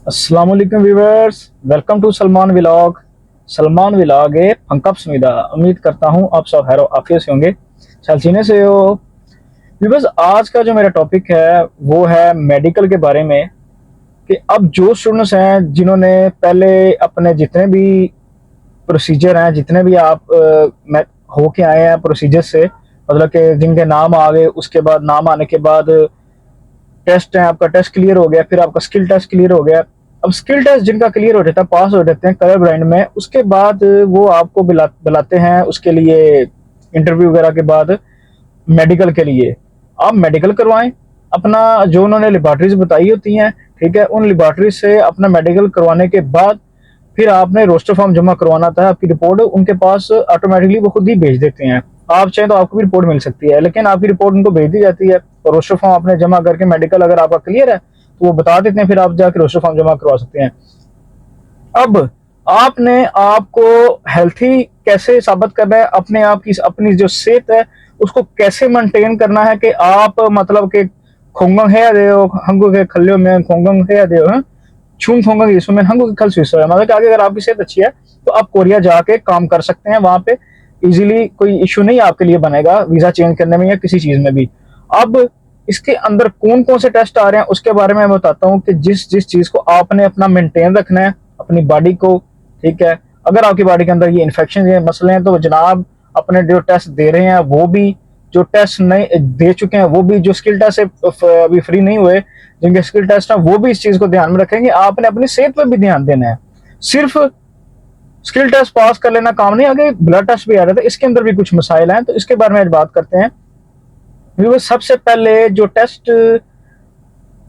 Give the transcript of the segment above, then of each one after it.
अस्सलाम वालेकुम viewers, welcome to Salman vlog. Salman vlog है पंकज स्मिदा। उम्मीद करता हूँ आप सब खैर आफियत से होंगे, चलसीने से हो। व्यूअर्स, आज का जो मेरा टॉपिक है वो है मेडिकल के बारे में। कि अब जो स्टूडेंट्स हैं जिन्होंने पहले अपने जितने भी प्रोसीजर हैं, जितने भी आप होके आए हैं प्रोसीजर से, मतलब कि जिनके नाम आ गए, उसके बाद नाम आने के बाद टेस्ट है, आपका टेस्ट क्लियर हो गया, फिर आपका स्किल टेस्ट क्लियर हो गया। अब स्किल टेस्ट जिनका क्लियर हो जाता है, पास हो जाते हैं कलर ब्रांड में, उसके बाद वो आपको बुलाते हैं उसके लिए इंटरव्यू वगैरह के बाद मेडिकल के लिए। आप मेडिकल करवाएं अपना, जो उन्होंने लेबॉर्ट्रीज बताई होती हैं, ठीक है, उन लेबॉर्ट्रीज से अपना मेडिकल करवाने के बाद फिर आपने रोस्टर फॉर्म जमा करवाना था। आपकी रिपोर्ट उनके पास ऑटोमेटिकली वो खुद ही भेज देते हैं। आप चाहें तो आपको भी रिपोर्ट मिल सकती है, लेकिन आपकी रिपोर्ट उनको भेज दी जाती है और रोस्टर फॉर्म आपने जमा करके मेडिकल अगर आपका क्लियर है तो वो बता देते हैं, फिर आप जाके रोस्टर फॉर्म जमा करवा सकते हैं। अब आपने आपको हेल्थी कैसे साबित करना है, अपने आप की अपनी जो सेहत है उसको कैसे मेंटेन करना है कि आप मतलब कि खोंगंग है दे हंगो के खल्लियों में खोंगंग है दे छून खोंगंग इसमें हंगो के खल स्विस मतलब कि आगे अगर आपकी सेहत अच्छी है तो आप कोरिया जाके काम कर सकते हैं। वहां पे इजीली कोई इशू नहीं आपके लिए बनेगा वीजा चेंज करने में या किसी चीज में भी। अब इसके अंदर कौन कौन से टेस्ट आ रहे हैं उसके बारे में मैं बताता हूँ कि जिस जिस चीज को आपने अपना मेंटेन रखना है अपनी बॉडी को, ठीक है। अगर आपकी बॉडी के अंदर ये इन्फेक्शन ये मसले हैं तो जनाब अपने जो टेस्ट दे रहे हैं वो भी, जो टेस्ट नहीं दे चुके हैं वो भी, जो स्किल टेस्ट से अभी फ्री नहीं हुए जिनके स्किल टेस्ट हैं वो भी इस चीज को ध्यान में रखेंगे। आपने अपनी सेहत पर भी ध्यान देना है। सिर्फ स्किल टेस्ट पास कर लेना काम नहीं, आगे ब्लड टेस्ट भी आ रहा था, इसके अंदर भी कुछ मसाइल हैं तो इसके बारे में आज बात करते हैं। सबसे पहले जो टेस्ट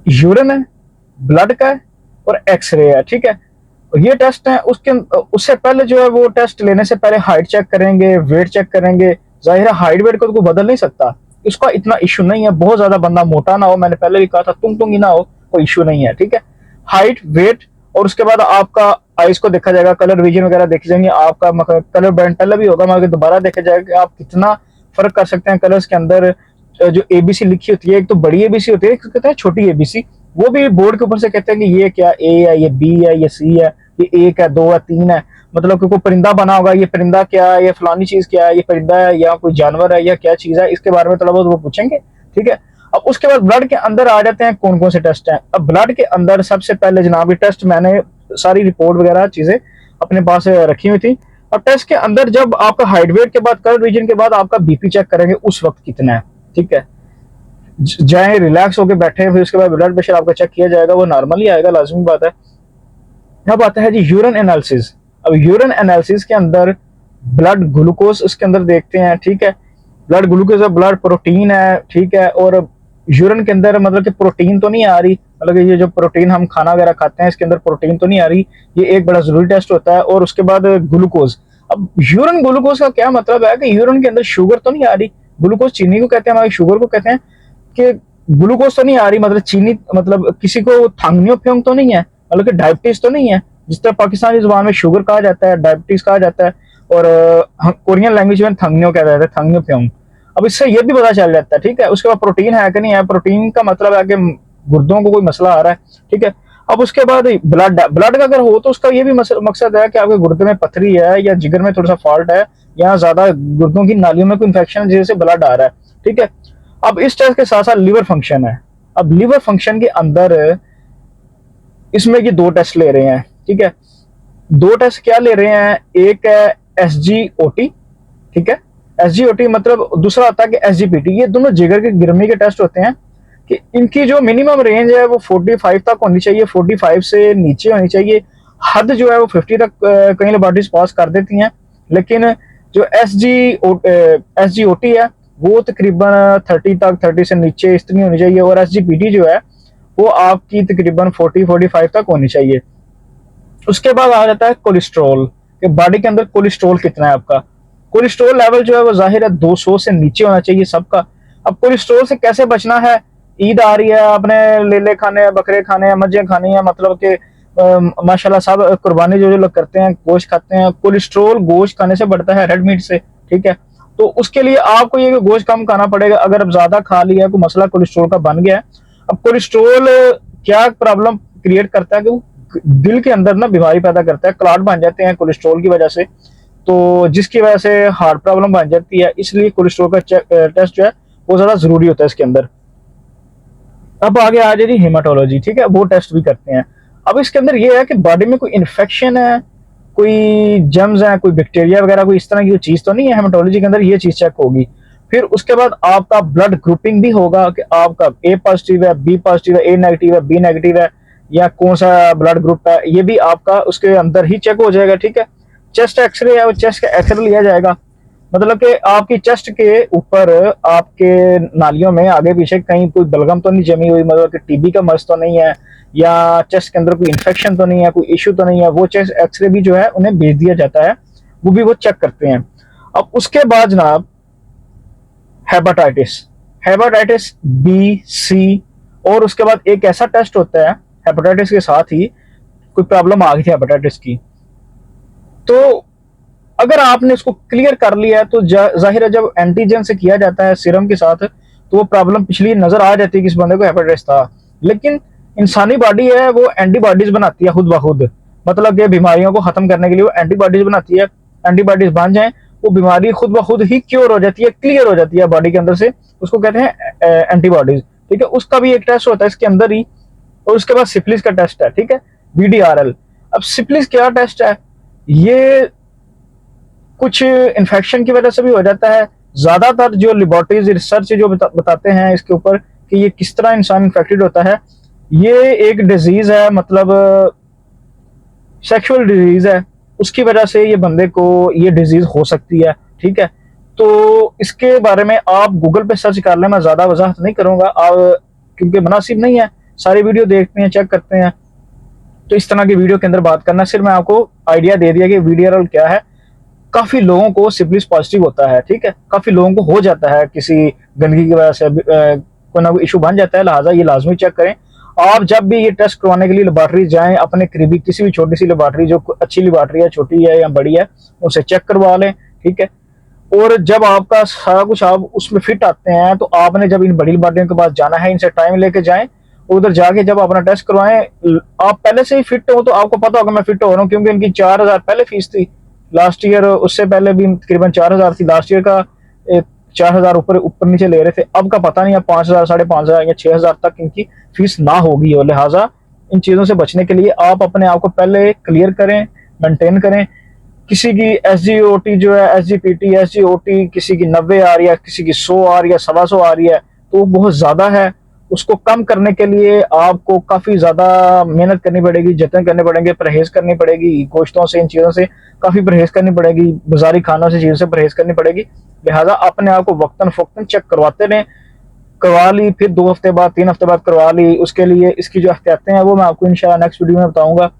यूरिन है, ब्लड का है और एक्सरे है, ठीक है। ये टेस्ट है, उसके उससे पहले जो है वो टेस्ट लेने से पहले हाइट चेक करेंगे, वेट चेक करेंगे। जाहिर है हाइट वेट को तो कोई बदल नहीं सकता, इसका इतना इशू नहीं है। बहुत ज्यादा बंदा मोटा ना हो, मैंने पहले भी कहा था, तुंग ही ना हो, कोई इशू नहीं है, ठीक है। हाइट वेट और उसके बाद आपका आइज को देखा जाएगा, कलर विजन वगैरह देखे जाएंगे, आपका कलर बैंड पहले भी होगा मगर दोबारा देखा जाएगा कि आप कितना फर्क कर सकते हैं कलर्स के अंदर। जो एबीसी लिखी होती है, एक तो बड़ी एबीसी होती है, एक कहते हैं छोटी एबीसी। वो भी बोर्ड के ऊपर से कहते हैं कि ये क्या ए है, ये बी है, ये सी है, ये एक है, दो है, तीन है। मतलब कि कोई परिंदा बना होगा, ये परिंदा क्या है, ये फलानी चीज क्या है, ये परिंदा है या कोई जानवर है या क्या चीज है, इसके बारे में थोड़ा बहुत वो पूछेंगे, ठीक है। अब उसके बाद ब्लड के अंदर आ जाते हैं कौन कौन से टेस्ट हैं। अब ब्लड के अंदर सबसे पहले जनाब टेस्ट, मैंने सारी रिपोर्ट वगैरह चीजें अपने पास रखी हुई थी। अब टेस्ट के अंदर जब आपका हाइट वेट के बाद कलर रीजन के बाद आपका बीपी चेक करेंगे उस वक्त कितना है, ठीक है। जाए रिलैक्स होकर बैठे, फिर उसके बाद ब्लड प्रेशर आपका चेक किया जाएगा, वो नॉर्मल ही आएगा, लाजमी बात है। अब आता है जी यूरिन एनालिसिस। अब यूरिन एनालिसिस के अंदर ब्लड ग्लूकोज उसके अंदर देखते हैं, ठीक है। ब्लड ग्लूकोज है, ब्लड प्रोटीन है, ठीक है। और यूरिन के अंदर मतलब कि प्रोटीन तो नहीं आ रही, मतलब कि ये जो प्रोटीन हम खाना वगैरह खाते हैं इसके अंदर प्रोटीन तो नहीं आ रही, ये एक बड़ा जरूरी टेस्ट होता है। और उसके बाद ग्लूकोज। अब यूरिन ग्लूकोज का क्या मतलब है कि यूरिन के अंदर शुगर तो नहीं आ रही, ग्लूकोज चीनी को कहते हैं, हमारे शुगर को कहते हैं, कि ग्लूकोज तो नहीं आ रही मतलब चीनी, मतलब किसी को थांगनियो फ्योंग तो नहीं है, मतलब कि डायबिटीज तो नहीं है, जिस तरह पाकिस्तानी जुबान में शुगर कहा जाता है, डायबिटीज कहा जाता है, और कोरियन लैंग्वेज में थंगनियो कहा जाता है, थंगनियो फ्योंग। अब इससे ये भी पता चल जाता है, ठीक है। उसके बाद प्रोटीन है कि नहीं है, प्रोटीन का मतलब है कि गुर्दों को कोई मसला आ रहा है, ठीक है। अब उसके बाद ब्लड, ब्लड का अगर हो तो उसका ये भी मकसद है कि आपके गुर्दे में पथरी है या जिगर में थोड़ा सा फॉल्ट है या ज्यादा गुर्दों की नालियों में कोई इन्फेक्शन है जिससे ब्लड आ रहा है, ठीक है। अब इस टेस्ट के साथ साथ लीवर फंक्शन है। अब लीवर फंक्शन के अंदर इसमें ये दो टेस्ट ले रहे हैं, ठीक है। दो टेस्ट क्या ले रहे हैं, एक है SGOT, ठीक है। SGOT मतलब दूसरा आता है कि SGPT। ये दोनों जिगर की गिरमी के टेस्ट होते हैं कि इनकी जो मिनिमम रेंज है वो 45 तक होनी चाहिए, 45 से नीचे होनी चाहिए। हद जो है वो 50 तक कई लेबॉर्ट्रीज पास कर देती हैं, लेकिन जो SGOT है वो तकरीबन 30 तक, 30 से नीचे इतनी होनी चाहिए। और SGPT जो है वो आपकी तकरीबन 40-45 तक होनी चाहिए। उसके बाद आ जाता है कोलेस्ट्रॉल, कि बॉडी के अंदर कोलेस्ट्रॉल कितना है आपका। कोलेस्ट्रॉल लेवल जो है वो जाहिर है 200 से नीचे होना चाहिए सबका। अब कोलेस्ट्रॉल से कैसे बचना है, ईद आ रही है, आपने लेले खाने हैं, बकरे खाने हैं, मज्जे खानी है, मतलब कि माशाल्लाह सब कुर्बानी जो जो लोग करते हैं गोश्त खाते हैं। कोलेस्ट्रॉल गोश्त खाने से बढ़ता है, रेड मीट से, ठीक है। तो उसके लिए आपको ये गोश्त कम खाना पड़ेगा। अगर अब ज्यादा खा लिया है, कोई मसला कोलेस्ट्रॉल का बन गया है। अब कोलेस्ट्रॉल क्या प्रॉब्लम क्रिएट करता है कि वो दिल के अंदर ना बीमारी पैदा करता है, क्लॉट बन जाते हैं कोलेस्ट्रॉल की वजह से, तो जिसकी वजह से हार्ट प्रॉब्लम बन जाती है। इसलिए कोलेस्ट्रॉल का टेस्ट जो है वो ज़्यादा ज़रूरी होता है इसके अंदर। अब आगे आ जाएगी हेमाटोलॉजी, ठीक है, वो टेस्ट भी करते हैं। अब इसके अंदर ये है कि बॉडी में कोई इन्फेक्शन है, कोई जर्म्स है, कोई बैक्टीरिया वगैरह, कोई इस तरह की चीज़ तो नहीं है। हेमाटोलॉजी के अंदर ये चीज़ चेक होगी। फिर उसके बाद आपका ब्लड ग्रुपिंग भी होगा कि आपका ए पॉजिटिव है, बी पॉजिटिव है, ए नेगेटिव है, बी नेगेटिव है, या कौन सा ब्लड ग्रुप है, ये भी आपका उसके अंदर ही चेक हो जाएगा, ठीक है। चेस्ट एक्सरे है, वो चेस्ट का एक्सरे लिया जाएगा, मतलब कि आपकी चेस्ट के ऊपर आपके नालियों में आगे पीछे कहीं कोई बलगम तो नहीं जमी हुई, मतलब कि टीबी का मर्ज तो नहीं है, या चेस्ट के अंदर कोई इन्फेक्शन तो नहीं है, कोई इश्यू तो नहीं है। वो चेस्ट एक्सरे भी जो है उन्हें भेज दिया जाता है, वो भी वो चेक करते हैं। अब उसके बाद जनाब हेपेटाइटिस, हेपेटाइटिस बी, सी, और उसके बाद एक ऐसा टेस्ट होता है हेपेटाइटिस के साथ ही कोई प्रॉब्लम आ गई थी हेपेटाइटिस की, तो अगर आपने उसको क्लियर कर लिया है तो जाहिर है जब एंटीजन से किया जाता है सीरम के साथ, तो वो प्रॉब्लम पिछली नजर आ जाती है कि इस बंदे को हेपेटाइटिस था। लेकिन इंसानी बॉडी है वो एंटीबॉडीज बनाती है खुद ब खुद, मतलब कि बीमारियों को खत्म करने के लिए वो एंटीबॉडीज बनाती है। एंटीबॉडीज बन जाए वो बीमारी खुद ब खुद ही क्योर हो जाती है, क्लियर हो जाती है बॉडी के अंदर से, उसको कहते हैं एंटीबॉडीज, ठीक है। उसका भी एक टेस्ट होता है इसके अंदर ही। और उसके बाद सिफिलिस का टेस्ट है, ठीक है, VDRL। अब सिफिलिस क्या टेस्ट है, ये कुछ इन्फेक्शन की वजह से भी हो जाता है। ज्यादातर जो लेबोरेटरीज रिसर्च जो बताते हैं इसके ऊपर कि ये किस तरह इंसान इन्फेक्टेड होता है, ये एक डिजीज है, मतलब सेक्सुअल डिजीज है, उसकी वजह से ये बंदे को ये डिजीज हो सकती है, ठीक है। तो इसके बारे में आप गूगल पे सर्च कर लें, मैं ज्यादा वजाहत नहीं करूंगा आप, क्योंकि मुनासिब नहीं है। सारी वीडियो देखते हैं, चेक करते हैं, तो इस तरह की वीडियो के अंदर बात करना। सिर्फ मैं आपको आइडिया दे दिया कि VDRL क्या है। काफी लोगों को सिफिलिस पॉजिटिव होता है, ठीक है, काफी लोगों को हो जाता है किसी गंदगी की वजह से, कोई ना कोई इशू बन जाता है, लिहाजा ये लाजमी चेक करें। आप जब भी ये टेस्ट करवाने के लिए लेबोरेटरी जाएं, अपने करीबी किसी भी छोटी सी लेबोरेटरी, जो अच्छी लेबोरेटरी है, छोटी है या बड़ी है, उसे चेक करवा लें, ठीक है। और जब आपका सारा कुछ आप उसमें फिट आते हैं, तो आपने जब इन बड़ी लेबोरेटरियों के पास जाना है, इनसे टाइम लेके जाएं, उधर जाके जब अपना टेस्ट करवाएं। आप पहले से ही फिट हो तो आपको पता होगा मैं फिट हो रहा हूँ, क्योंकि इनकी 4,000 पहले फीस थी लास्ट ईयर, उससे पहले भी तकरीबन 4,000 थी लास्ट ईयर का, 4,000 ऊपर नीचे ले रहे थे। अब का पता नहीं है 5,000, 5,500 या 6,000 तक इनकी फीस ना होगी। और लिहाजा इन चीजों से बचने के लिए आप अपने आप को पहले क्लियर करें, मेंटेन करें। किसी की SGOT जो है, SGPT, SGOT किसी की 90 आ रही है, किसी की 100 आ रही है, 125 आ रही है, तो वो बहुत ज्यादा है। उसको कम करने के लिए आपको काफी ज्यादा मेहनत करनी पड़ेगी, जतन करने पड़ेंगे, परहेज करनी पड़ेगी, गोश्तों से, इन चीजों से काफी परहेज करनी पड़ेगी, बाजारी खानों से चीजों से परहेज करनी पड़ेगी। लिहाजा अपने आप को वक्तन फवक्तन चेक करवाते रहें। करवा ली, फिर 2 हफ्ते बाद, 3 हफ्ते बाद करवा ली, उसके लिए इसकी जो एहतियातें हैं वो मैं आपको इंशाल्लाह नेक्स्ट वीडियो में बताऊंगा।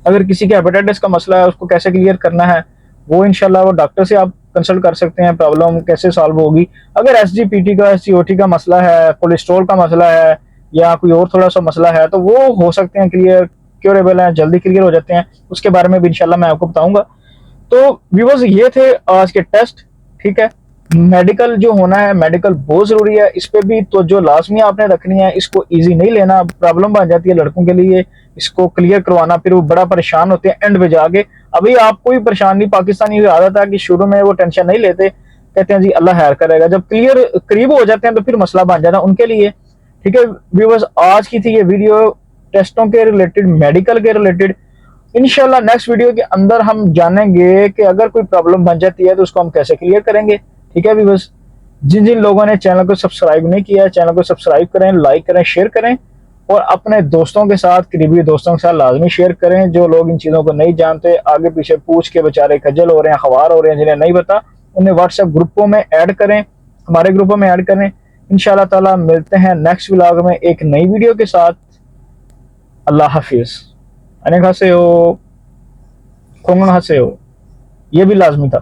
अगर किसी के हेपेटाइटिस का मसला है, उसको कैसे क्लियर करना है, वो इंशाल्लाह वो डॉक्टर से आप कंसल्ट कर सकते हैं, प्रॉब्लम कैसे सॉल्व होगी। अगर SGPT का, SGOT का मसला है, कोलेस्ट्रॉल का मसला है, या कोई और थोड़ा सा मसला है, तो वो हो सकते हैं क्लियर, क्योरेबल है, जल्दी क्लियर हो जाते हैं। उसके बारे में भी इंशाल्लाह मैं आपको बताऊंगा। तो व्यूअर्स ये थे आज के टेस्ट, ठीक है। मेडिकल जो होना है, मेडिकल बहुत जरूरी है, इस पे भी तो जो लाजमी आपने रखनी है, इसको इजी नहीं लेना, प्रॉब्लम बन जाती है लड़कों के लिए इसको क्लियर करवाना, फिर वो बड़ा परेशान होते हैं एंड में जाके। अभी आपको भी परेशान नहीं, पाकिस्तानी की आदत है कि शुरू में वो टेंशन नहीं लेते, कहते हैं जी अल्लाह खैर करेगा, जब क्लियर करीब हो जाते हैं तो फिर मसला बन जाता है उनके लिए, ठीक है। व्यूअर्स आज की थी ये वीडियो टेस्टों के रिलेटेड, मेडिकल के रिलेटेड। इंशाल्लाह नेक्स्ट वीडियो के अंदर हम जानेंगे कि अगर कोई प्रॉब्लम बन जाती है तो उसको हम कैसे क्लियर करेंगे, ठीक है व्यूअर्स। जिन जिन लोगों ने चैनल को सब्सक्राइब नहीं किया, चैनल को सब्सक्राइब करें, लाइक करें, शेयर करें, और अपने दोस्तों के साथ, करीबी दोस्तों के साथ लाजमी शेयर करें। जो लोग इन चीज़ों को नहीं जानते, आगे पीछे पूछ के बेचारे खज्जल हो रहे हैं, खवार हो रहे हैं, जिन्हें नहीं पता, उन्हें व्हाट्सएप ग्रुपों में ऐड करें, हमारे ग्रुपों में ऐड करें। इंशाल्लाह ताला मिलते हैं नेक्स्ट व्लॉग में एक नई वीडियो के साथ। अल्लाह हाफिज। अनेक हंसे हो, खोंगन हंसे हो, ये भी लाजमी था।